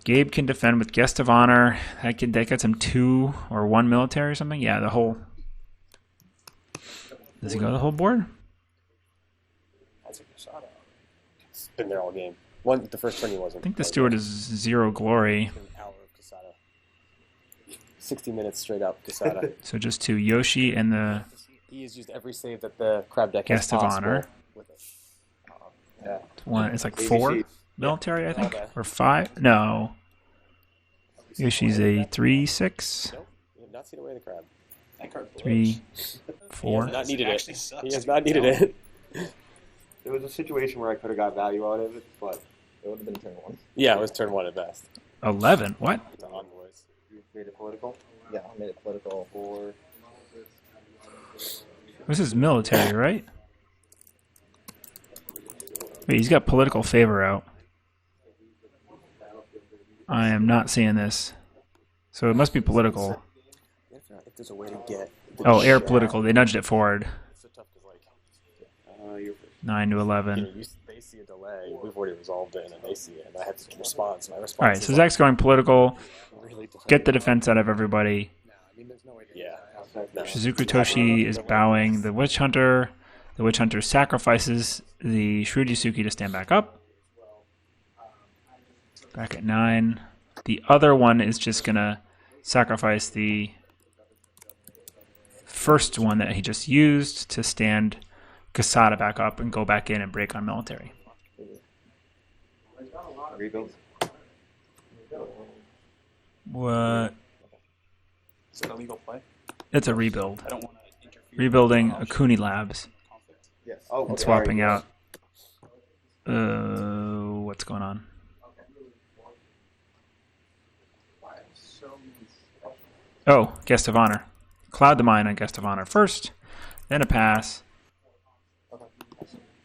Gabe can defend with guest of honor. That gets him 2 or 1 military or something. Yeah, the whole. Does he go the whole board? It's been there all game. The first turn he wasn't. I think the steward is 0 glory. An hour of Casada. 60 minutes straight up Casada. So just to Yoshi and the He has used every save that the crab deck guest has of possible honor. with it. One. It's like ABC. 4 military, I think, Okay. or 5. No. Yoshi's a 3/6, Nope. We have not seen away the crab. 3, He 4. has not needed it. He has not needed it. It was a situation where I could have got value out of it, but It would have been turn 1. Yeah, it was turn 1 at best. 11. What? The envoys. you made it political. Yeah, I made it political. 4. This is military, right? Wait, he's got political favor out. I am not seeing this. So it must be political. If there's a way to get... Oh, air political. They nudged it forward. It's so tough because, like, You're first. 9 to 11. they see a delay, we've already resolved it, and then they see it, and I have to respond. So my response All right, is so Zach's going political. really Get the defense out of everybody. Yeah. Shizuku Toshi is bowing the Witch Hunter. The Witch Hunter sacrifices the Shrewd Yusuke to stand back up. Back at 9. The other one is just going to sacrifice the first one that he just used to stand Casada back up and go back in and break on military. Rebuild. What? Is it a legal play? It's a rebuild. I don't want to interfere. Rebuilding Akuni Labs Yes. Oh, and swapping out. What's going on? Oh, guest of honor. Cloud the mine on guest of honor first, then a pass,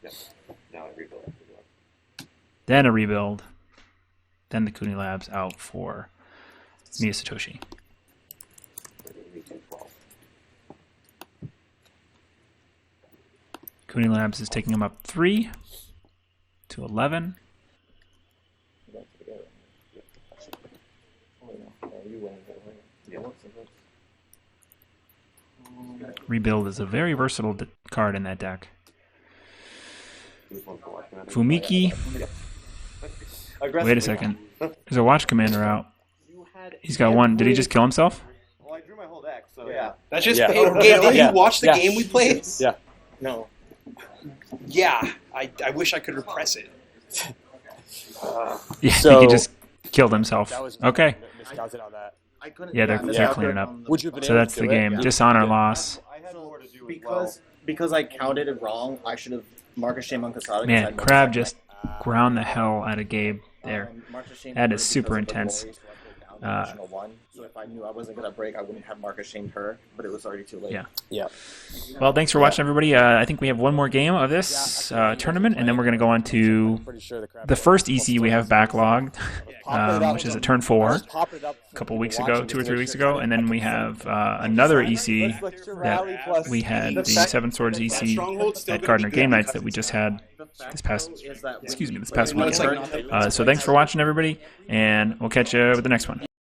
Yes. Now I rebuild. then a rebuild, then the Kuni Labs out for Miya Satoshi. 12. Kuni Labs is taking him up 3 to 11. Rebuild is a very versatile card in that deck. Fumiki. Wait a second. There's a watch commander out. He's got 1. Did he just kill himself? Well, I drew my whole deck, so yeah. That's just. Yeah. Hey, Gabe, did Yeah. you watch the Yeah. game we played? Yeah. No. Yeah, I wish I could repress it. Yeah, I So- think he just killed himself. That was Okay. miscounted on that. I couldn't. Yeah, they're yeah. cleaning up. Would you have been So able that's to the do it? game. Yeah. Dishonor loss. I had more to do because I counted it wrong. I should have Marcus Shame on Casada. Man, Crab just ground the hell out of Gabe there. That is super intense. So if I knew I wasn't gonna break, I wouldn't have Marcus shamed her, but it was already too late. Yeah. Yeah. Well, thanks for watching, everybody. I think we have one more game of this tournament, and then we're going to go on to Pretty sure the crab the first EC we have backlogged, which is a turn 4. Popped it up A couple weeks ago, 2 or 3 weeks ago, and then we have another EC that we had, the Seven Swords EC at Gardner Game Nights that we just had this past weekend. So thanks for watching, everybody, and we'll catch you with the next one.